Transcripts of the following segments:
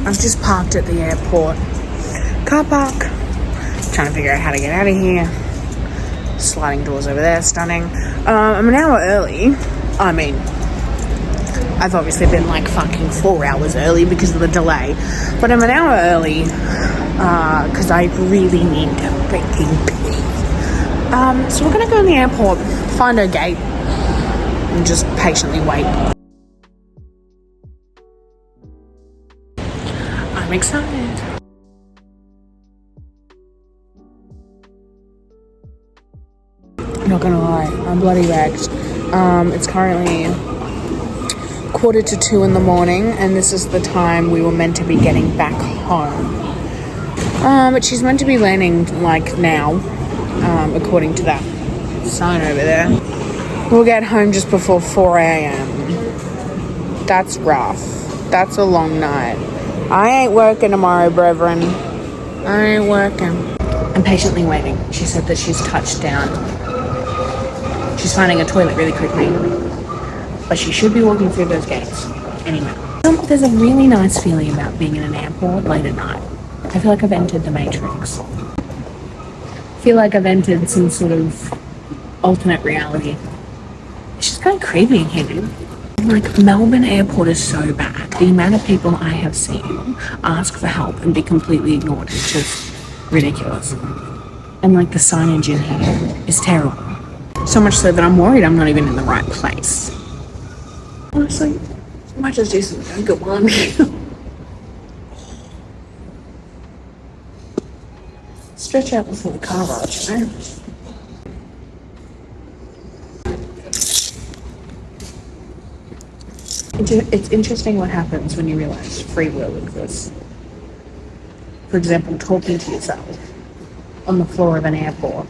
I've just parked at the airport car park. Trying to figure out how to get out of here. Sliding doors over there, stunning. I'm an hour early. I mean, I've obviously been like fucking 4 hours early because of the delay. But I'm an hour early because I really need to freaking pee. So we're going to go in the airport, find our gate, and just patiently wait. I'm excited. Not gonna lie, I'm bloody wrecked. It's currently 1:45 in the morning, and this is the time we were meant to be getting back home. But she's meant to be landing like now, according to that sign over there. We'll get home just before 4 a.m. That's rough. That's a long night. I ain't working tomorrow, brethren. I ain't working. I'm patiently waiting. She said that she's touched down. She's finding a toilet really quickly. But she should be walking through those gates anyway. There's a really nice feeling about being in an airport late at night. I feel like I've entered the Matrix. I feel like I've entered some sort of alternate reality. It's just kind of creepy in here, dude. Like, Melbourne Airport is so bad. The amount of people I have seen ask for help and be completely ignored is just ridiculous. And like, the signage in here is terrible. So much so that I'm worried I'm not even in the right place. Honestly, I might just do some yoga one. Stretch out before the car rides, you know? It's interesting what happens when you realise free will exists. For example, talking to yourself on the floor of an airport.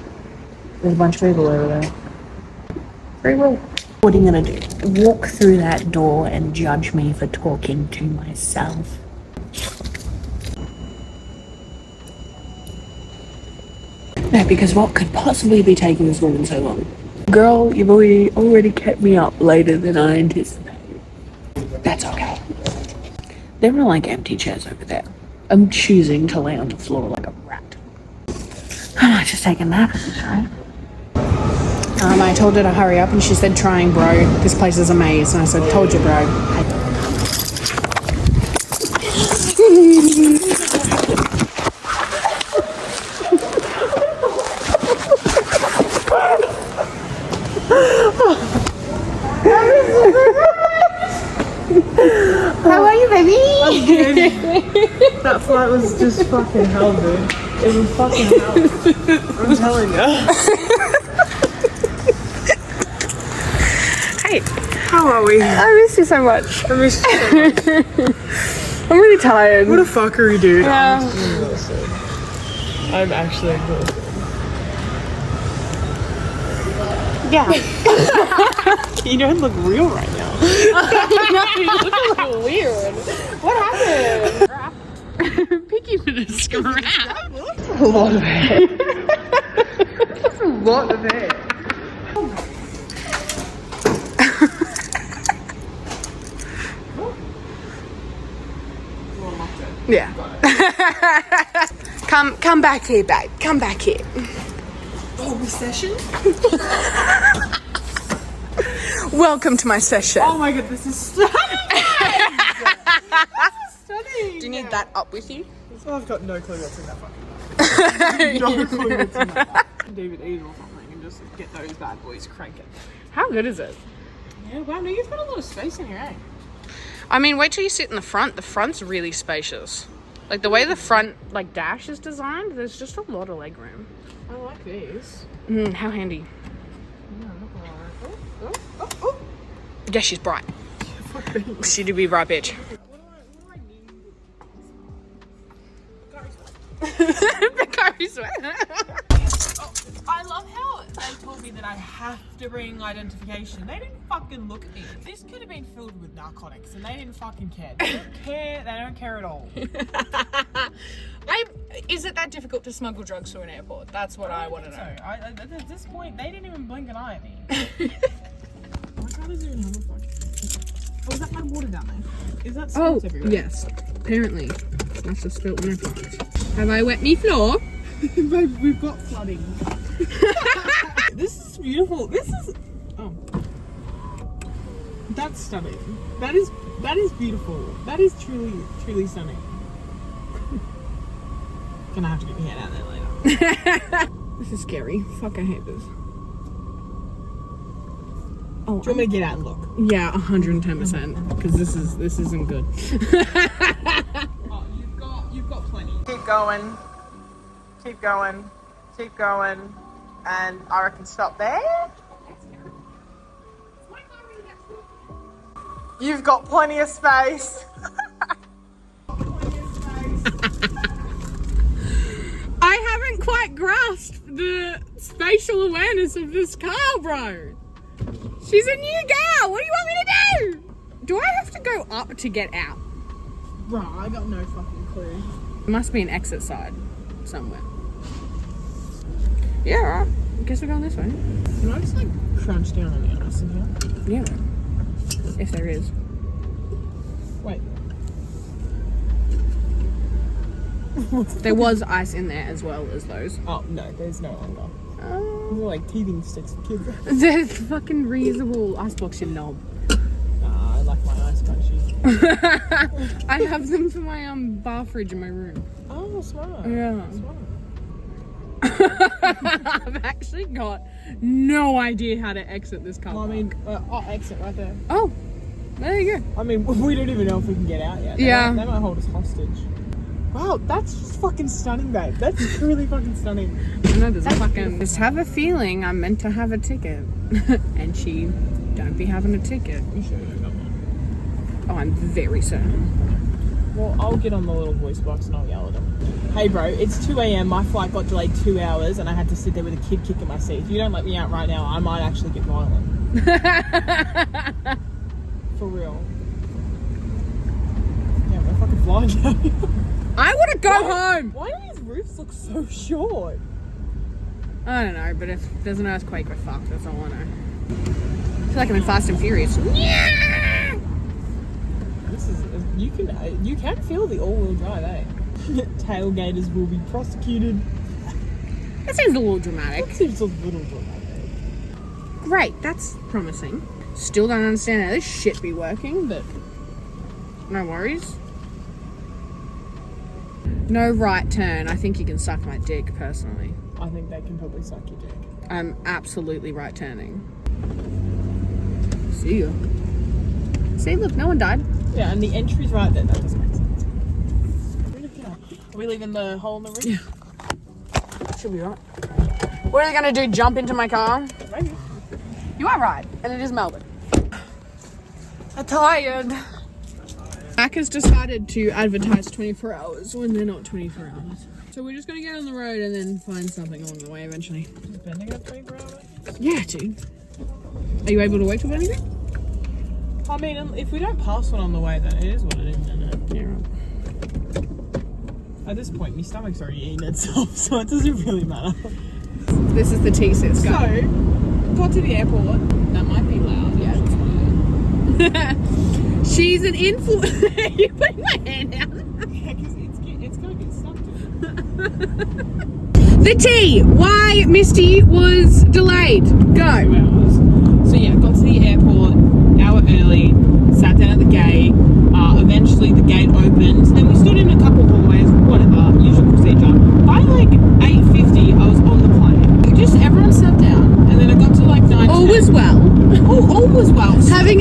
There's a bunch of people over there. Free will. What are you gonna do? Walk through that door and judge me for talking to myself? No, because what could possibly be taking this woman so long? Girl, you've already kept me up later than I anticipated. That's okay. There are like empty chairs over there. I'm choosing to lay on the floor like a rat. I might just take a nap at this rate. I told her to hurry up and she said, trying, bro. This place is a maze. And I said, told you, bro. How are you, baby? I'm good. That flight was just fucking hell, dude. It was fucking hell. I'm telling you. Hey, how are we? I miss you so much. I miss you so much. I'm really tired. What a fuckery, dude. Yeah. I'm actually exhausted. Yeah. You don't look real right now. You look a little weird. What happened? Picky for the scrap. That's a lot of hair. That's a lot of hair. Yeah. Come back here, babe. Come back here. Oh, session? Welcome to my session. Oh my god, this is stunning. Do you need that up with you? So I've got no clue what's in that fucking no clue what's in that. David Ease or something and just get those bad boys cranking. How good is it? Yeah, wow, no, you've got a lot of space in here, eh? I mean, wait till you sit in the front. The front's really spacious. Like, the way the front, like, dash is designed, there's just a lot of leg room. I like these. How handy. No, I'm not gonna lie. Oh. Yeah, she's bright. She do be bright, bitch. What do I need? Bakari sweat. I love how they told me that I have to bring identification. They didn't fucking look at me. This could have been filled with narcotics and they didn't fucking care. They don't care. They don't care at all. Is it that difficult to smuggle drugs through an airport? That's what I want to know. At this point, they didn't even blink an eye at me. Oh my god, is there another fucking... Oh, is that my water down there? Is that salt everywhere? Yes. Apparently. Must have spilt my pocket. Have I wet me floor? Babe, we've got flooding. This is beautiful. This is... Oh. That's stunning. That is beautiful. That is truly, truly stunning. Gonna have to get my head out there later. This is scary. Fuck, I hate this. Oh, Do you want me to get out and look? Yeah, 110%. Because this isn't good. Oh, you've got plenty. Keep going. Keep going. Keep going. And I reckon stop there. You've got plenty of space. I haven't quite grasped the spatial awareness of this car, bro. She's a new girl. What do you want me to do? Do I have to go up to get out? Bro, I got no fucking clue. There must be an exit side somewhere. Yeah, alright. I guess we're going this way. Can I just like crunch down on the ice in here? Yeah. If there is. Wait. There was ice in there as well as those. Oh, no, there's no longer. Oh. These are like teething sticks for kids. They're fucking reusable icebox, you knob. I like my ice crunchy. I have them for my bar fridge in my room. Oh, smart. Yeah. Smart. I've actually got no idea how to exit this car. Well, I mean, exit right there. Oh, there you go. I mean, we don't even know if we can get out yet. They might hold us hostage. Wow, that's just fucking stunning, babe. That's really fucking stunning. I know, there's a fucking... Just have a feeling I'm meant to have a ticket. And she don't be having a ticket. You sure you got one? Oh, I'm very certain. Well, I'll get on the little voice box and I'll yell at them. Hey bro, it's 2 a.m. My flight got delayed 2 hours and I had to sit there with a kid kicking my seat. If you don't let me out right now, I might actually get violent. For real. Yeah, we're fucking flying down here. I want to go home! Why do these roofs look so short? I don't know, but if there's an earthquake, we're fucked. That's all I know. I feel like I'm in Fast and Furious. Yeah! This is... You can feel the all-wheel drive, eh? Tailgaters will be prosecuted. That seems a little dramatic. That seems a little dramatic. Great, that's promising. Still don't understand how this shit be working, but no worries. No right turn. I think you can suck my dick, personally. I think they can probably suck your dick. I'm absolutely right turning. See ya. See, look, no one died. Yeah, and the entry's right there. That doesn't make sense. Are we leaving the hole in the roof? Yeah. Should be right. What are they going to do, jump into my car? Maybe. You are right, and it is Melbourne. I'm tired. Mac has decided to advertise 24 hours when they're not 24 hours. So we're just going to get on the road and then find something along the way eventually. Bending at 24 hours? Yeah, dude. Are you able to wait till anything? I mean, if we don't pass one on the way, then it is what it is, isn't it? Yeah, right. At this point, my stomach's already eaten itself, so it doesn't really matter. This is the T-Sis. So, got to the airport. That might be loud. Yeah, it's fine. She's an influencer. You're putting my hand out. Yeah, because it's going to get stuck to it. The T. Why Misty was delayed. Go. 2 hours. So yeah, got to the airport, hour early, sat down at the gate. Eventually the gate opened. Then we stood in a couple hallways, whatever, usual procedure. By like 8:50, I was on the plane. Just everyone sat down, and then it got to like 9. All was well. All was well. So Having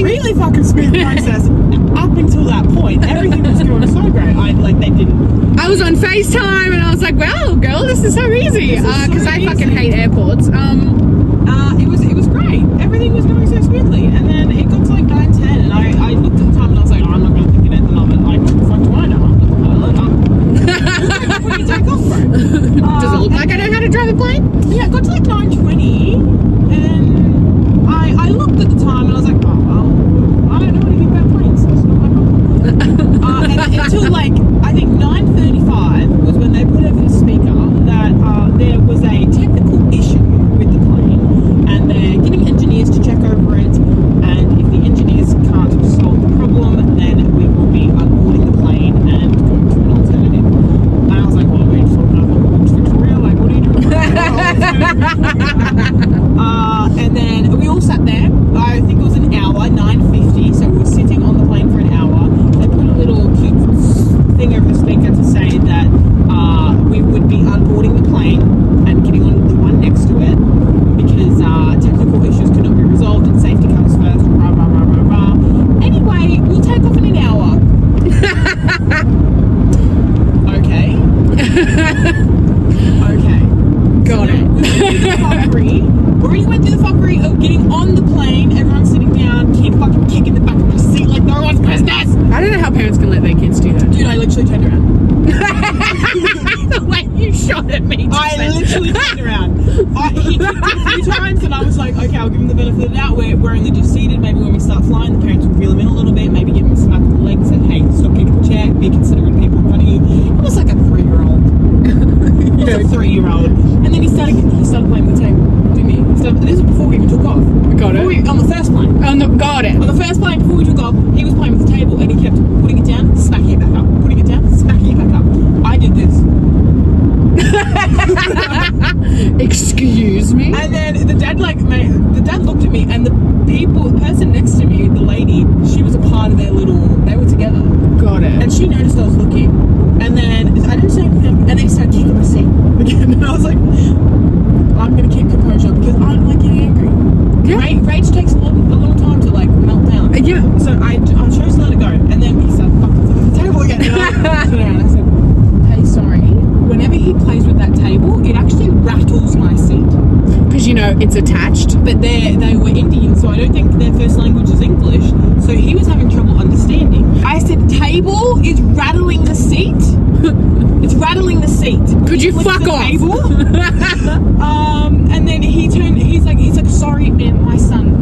really fucking smooth process up until that point. Everything was going so great. They didn't. I was on FaceTime and I was like, wow, girl, this is so easy. Because I fucking hate airports. It was great. Everything was going so smoothly. And then it got to like 9:10 and I looked at the time and I was like, oh, I'm not going to think anything of it. Like, what the fuck do I know? I'm the pilot. When you take off, bro. Does it look like I know how to drive a plane? Yeah, it got to like 9:20 and I looked at the time and I was like, oh, well, I don't know anything about planes, so it's not my problem. And until like, I think 9:35 was when they put over the speaker that there was a technical issue with the plane and they're getting engineers to check over it, and if the engineers can't solve the problem, then we will be unboarding the plane thing over the speaker to say that we would be unboarding the plane and getting on the one next to it because technical issues could not be resolved and safety comes first. Rah, rah, rah, rah, rah. Anyway, we'll take off in an hour. Okay. Okay. Got it. We went through the fuckery of getting on the plane, everyone's sitting down, kid fucking kicking the back of the seat like no one's business. I don't know how parents can let their kids do that. Dude, I literally turned around. The way you shot at me. I literally turned around. He kicked me 3 times and I was like, okay, I'll give him the benefit of the doubt. We're only just seated. Maybe when we start flying, the parents will reel him in a little bit, maybe give him a smack on the leg and say, hey, stop kicking the chair, be considerate of people in front of you. It was like a 3-year-old. It was a 3-year-old. And then he started playing with the table. Didn't he? This was before we even took off. Got it. On the first plane. Got it. On the first plane, before we took off, he was playing with the table and he kept putting it down, smacking it back up. Putting it down, smacking it back up. I did this. Excuse me? And then the dad looked at me and the person next to me, the lady, she was a part of they were together. Got it. And she noticed I was looking. And then I didn't say anything. And then he started kicking the seat again. And I was like, I'm going to keep composure because I don't like getting angry. Yeah. Rage takes a long time to like melt down. Yeah. So I chose to let it go. And then he started fucking flipping the table again. And I turned around and I said, hey, sorry. Whenever he plays with that table, it actually rattles my seat. Because, it's attached. But they were Indian, so I don't think their first language is English. So he was having trouble understanding. I said, table is rattling the seat. It's rattling the seat. Could you fuck off? Table. And then he's like, sorry, man, my son.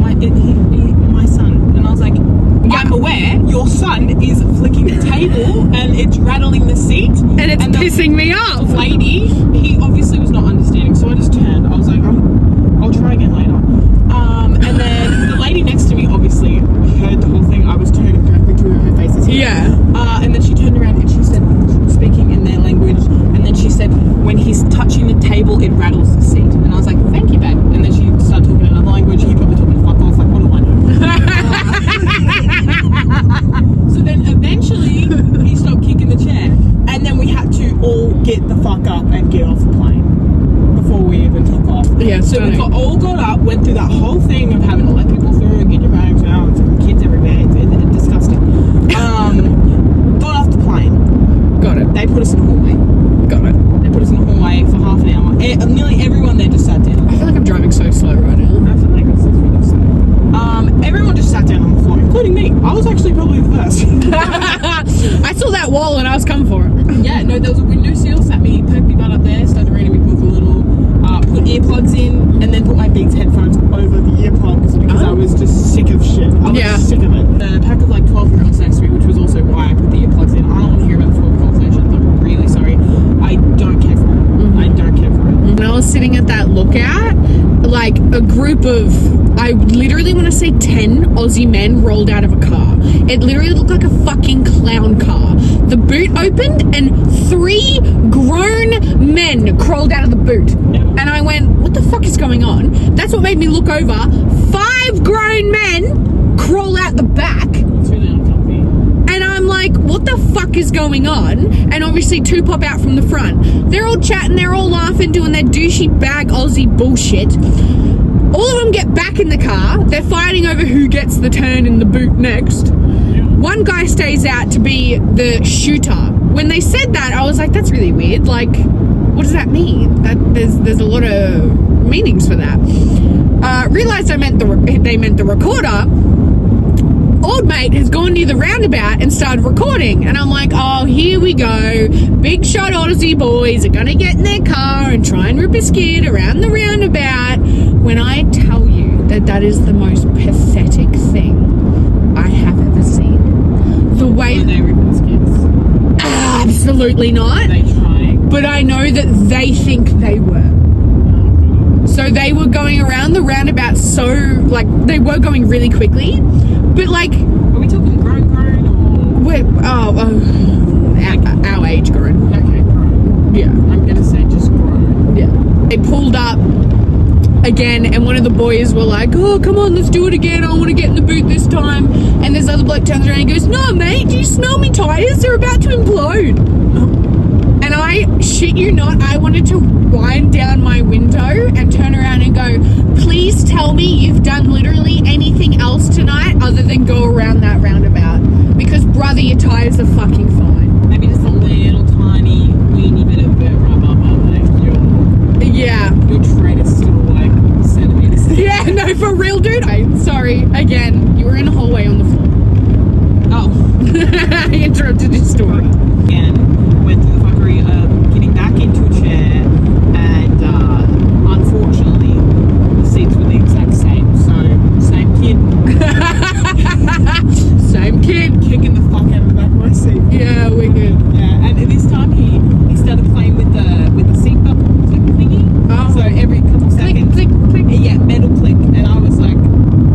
And I was like, yeah. I'm aware your son is flicking the table and it's rattling the seat. And it's pissing me off. The lady, he obviously was not understanding, so I just turned. I was like, I'll try again later. And then the lady next to me obviously heard the whole thing. I was turning directly to her face. Yeah. And then she turned around and she said, speaking in their language, and then she said, when he's touching the table, it rattles the seat. And I was like, thank you, babe. And then she started talking in another language. He probably told me to fuck off. Like, what do I know? So then eventually he stopped kicking the chair. And then we had to all get the fuck up and get off the plane before we even took off. Yeah, so we all got up, went through that whole thing of having to let people through and get your bags out and kids everywhere. It's disgusting. Got off the plane. Got it. They put us in a hallway. Got it. They put us in a hallway for half an hour. Nearly everyone there just sat down. I feel like I'm driving so slow right now. I feel like it's really slow. Everyone just sat down on the floor, including me. I was actually probably the first. I saw that wall and I was coming for it. Yeah, no, there was a window seal, sat me, perked me butt up there, started reading me book a little, put earplugs in, and then put my Beats headphones over the earplugs because I was just sick of shit. I was sick of it. The pack of like 12-year-olds next to me, which was also why I put the earplugs in. I don't want to hear about the 12 conversations. I'm really sorry. I don't care for it. Mm-hmm. I don't care for it. When I was sitting at that lookout, like a group of, I literally want to say 10 Aussie men rolled out of a car. It literally looked like a fucking clown car. The boot opened and 3 grown men crawled out of the boot. And I went, what the fuck is going on? That's what made me look over. 5 grown men crawl out the back. It's really uncomfy. And I'm like, what the fuck is going on? And obviously 2 pop out from the front. They're all chatting, they're all laughing, doing their douchey bag Aussie bullshit. All of them get back in the car. They're fighting over who gets the turn in the boot next. One guy stays out to be the shooter. When they said that, I was like, that's really weird. Like, what does that mean? There's a lot of meanings for that. Realized they meant the recorder. Old mate has gone near the roundabout and started recording, and I'm like, oh, here we go. Big shot Aussie boys are gonna get in their car and try and rip a skid around the roundabout. When I tell you that is the most pathetic thing I have ever seen. The way they ripping skids. Absolutely not. They trying. But I know that they think they were. So they were going around the roundabout so, like, they were going really quickly. But, like... Are we talking grown or... our age grown. Okay, grown. Yeah. I'm going to say just grown. Yeah. They pulled up again, and one of the boys were like, oh, come on, let's do it again. I want to get in the boot this time. And this other bloke turns around and goes, no, mate, do you smell me tires? They're about to implode. kid you not, I wanted to wind down my window and turn around and go, please tell me you've done literally anything else tonight other than go around that roundabout. Because, brother, your tires are fucking fine. Maybe just a little tiny, weeny bit of dirt rub up on like your tread is still like centimeters. Yeah, no, for real, dude. I'm sorry. Again, you were in a hallway on the floor. Oh. I interrupted your story. Again, went through the fuckery of getting back into a chair, and unfortunately, the seats were the exact same. So, same kid. Same kid. Kicking the fuck out of the back of my seat. Yeah, wicked. Yeah, and this time he started playing with the seat belt thingy. Oh. So every couple seconds, click, click. yeah, metal click, and I was like,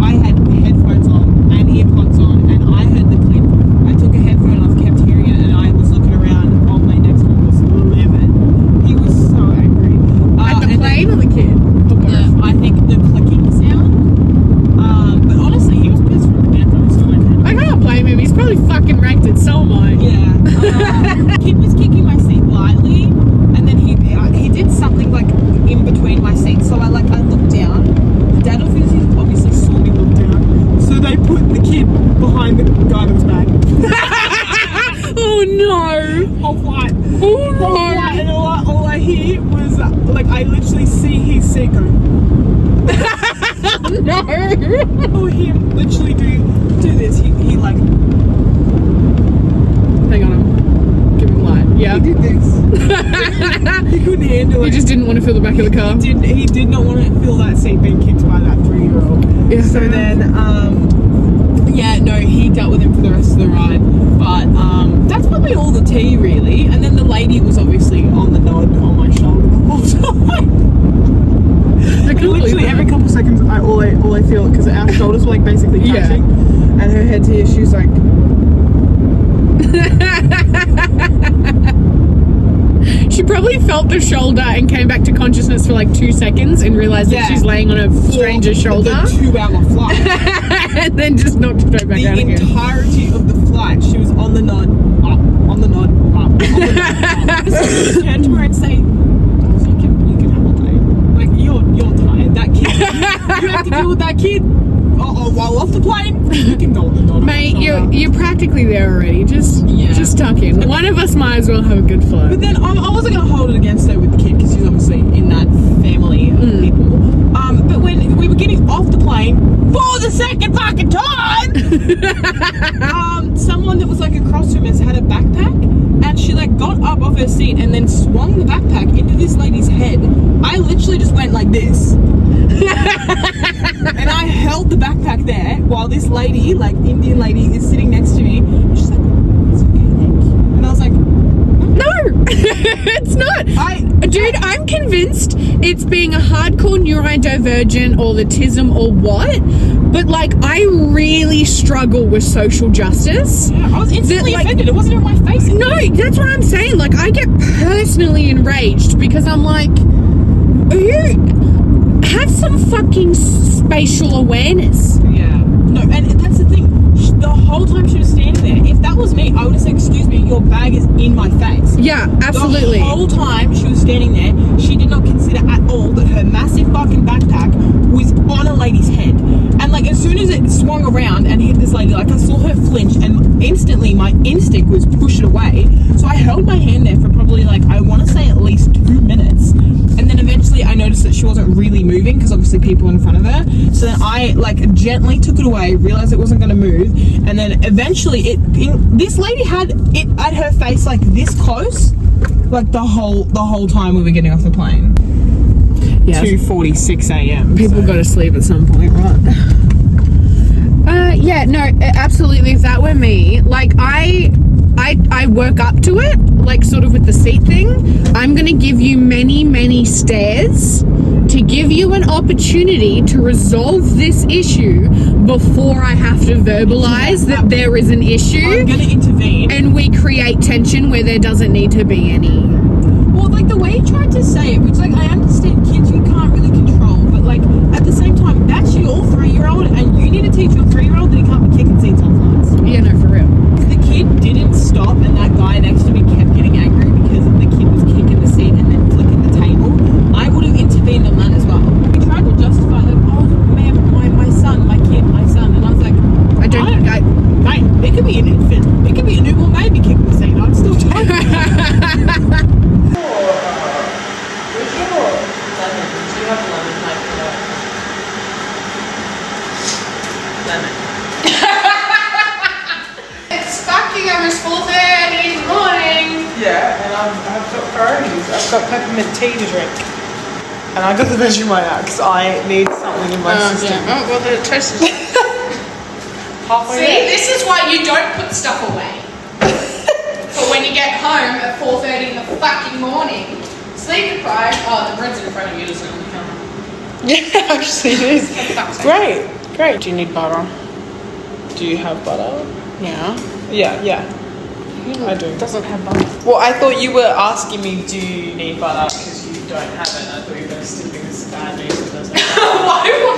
I had headphones on and earplugs on, and I heard the click. I took a headphone off, kept hearing it, and I was looking around. Old mate next to me was livid. He was so angry. At the plane or the kid? I think the clicking sound. But honestly, he was pissed from the get-go. So I can't blame him. He's probably fucking wrecked it. So am I. yeah. Kid was kicking my seat lightly, and then he did something like in between my seats. So I looked down. The dad obviously saw me look down. So they put the kid behind the guy that was bad. Oh no. Whole flight. Oh no. And all I hear was like I literally see his seat go. No. Oh, him literally do this. He like. Hang on. Give him light. Yeah. He did this. He couldn't handle it. He just didn't want to fill the back of the car. He did not want to feel that seat being kicked by that 3-year-old. Yeah. So then, he dealt with him for the rest of the ride. But that's probably all the tea, really. And then the lady was obviously on the nod on my shoulder the whole time. Literally every couple seconds, all I feel, because our shoulders were like basically touching, and her head's here. She's like. She probably felt the shoulder and came back to consciousness for like 2 seconds and realised that she's laying on a stranger's shoulder. The 2-hour flight. And then just knocked straight back down again. The entirety of the flight, she was on the nod, up, on the nod, up, on the nod, up. So I turned to her and say, you can have all day. Like, you're tired. That kid, you have to deal with that kid. While off the plane, you can go on the nod. Mate, you're practically there already. Just tuck in. One of us might as well have a good flow. But then I wasn't going to hold it against her with the kid because she's obviously in that family of people. But when we were getting off the plane for the second fucking time, someone that was like across from us had a backpack, and she like got up off her seat and then swung the backpack into this lady's head. I literally just went like this. And I held the backpack there while this lady, like Indian lady, is sitting next to me. She's like, it's okay, thank you. And I was like, no, it's not. Dude, I'm convinced it's being a hardcore neurodivergent or autism or what, but like I really struggle with social justice. Yeah, I was instantly offended. It wasn't in my face. No, that's what I'm saying. Like I get personally enraged because I'm like, have some fucking spatial awareness. Yeah. No, and that's the thing. The whole time she was standing there, if that was me, I would have said, excuse me, your bag is in my face. Yeah, absolutely. The whole time she was standing there, she did not consider at all that her massive fucking backpack was on a lady's head. And like, as soon as it swung around and hit this lady, like I saw her flinch and instantly my instinct was push it away. So I held my hand there for probably like, I want to say at least 2 minutes. And then eventually I noticed that she wasn't really moving because obviously people were in front of her. So then I like gently took it away, realized it wasn't going to move. And then eventually this lady had it at her face like this close, like the whole time we were getting off the plane. Yeah. 2:46 a.m. People go to sleep at some point, right? Yeah, no, absolutely. If that were me, like I work up to it, like sort of with the seat thing. I'm going to give you many stares to give you an opportunity to resolve this issue before I have to verbalize that there is an issue. I'm going to intervene. And we create tension where there doesn't need to be any. Well, like the way you tried to say it, which like I understand kids you can't really control, but like at the same time, that's your 3-year-old and you need to teach your 3-year-old that he can't be kicking seats on flights. Yeah, no, for real. The kid didn't stop and that guy next to me kept getting angry because the kid was kicking the seat I've got priorities. I've got peppermint tea to drink. And I got the Vegemite out because I need something in my system. Yeah. Oh, well, the toast is Halfway See, there. this is why you don't put stuff away. For when you get home at 4:30 in the fucking morning, sleep deprived. Oh, the bread's in front of you, isn't it? Yeah, actually it is. Fuck's sake. Great. Do you need butter? Do you have butter? Yeah. Yeah. I do. It doesn't have butter. Well, I thought you were asking me, do you need butter? Because you don't have it. And I thought you were stipping this bad news that doesn't have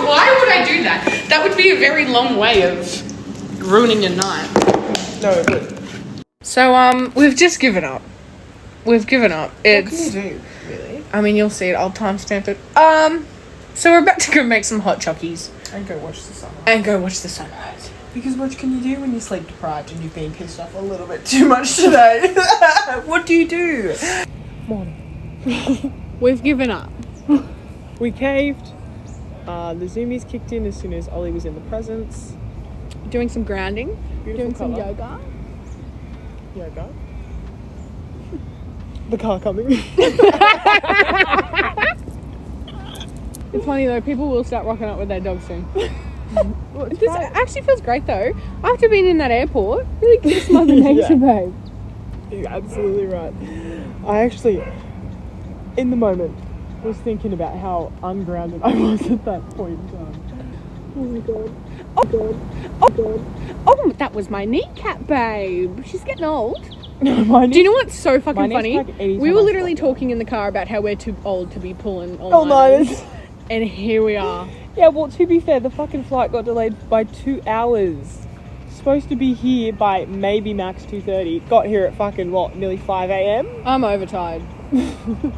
Why would I do that? That would be a very long way of ruining your night. No, but So, we've just given up. It's. what can you do, really? I mean, you'll see it. I'll timestamp it. So we're about to go make some hot chockies And go watch the sunrise. and go watch the sunrise. Because what can you do when you're sleep deprived and you've been pissed off a little bit too much today? What do you do? Morning. We've given up. We caved. The zoomies kicked in as soon as Ollie was in the presence. Doing some grounding. Beautiful Doing some colour. yoga. Yoga. The car coming. It's funny though, people will start rocking up with their dogs soon. Well, it's This Friday. actually feels great though. After being in that airport, really kiss Mother Nature, babe. You're absolutely right. I actually, in the moment, was thinking about how ungrounded I was at that point in time. Oh my god. Oh god. Oh, that was my kneecap, babe. She's getting old. Do you know what's so My fucking knees funny? crack any We time were I literally squat. talking in the car about how we're too old to be pulling Oh, all-nighters. nice. And here we are. Yeah, well, to be fair, the fucking flight got delayed by 2 hours. Supposed to be here by maybe max 2:30. Got here at fucking, what, nearly 5 a.m.? I'm overtired. I'm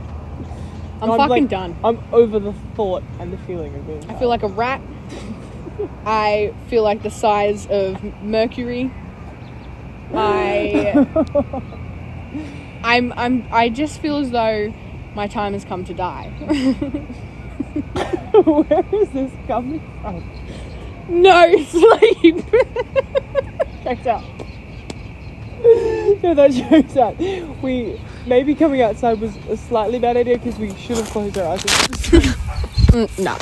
I'm fucking like- done. I'm over the thought and the feeling of being I feel like a rat. I feel like the size of Mercury. I just feel as though my time has come to die. Where is this coming from? No sleep. Checks out. No, that checks out. We maybe coming outside was a slightly bad idea because we should have closed our eyes. No.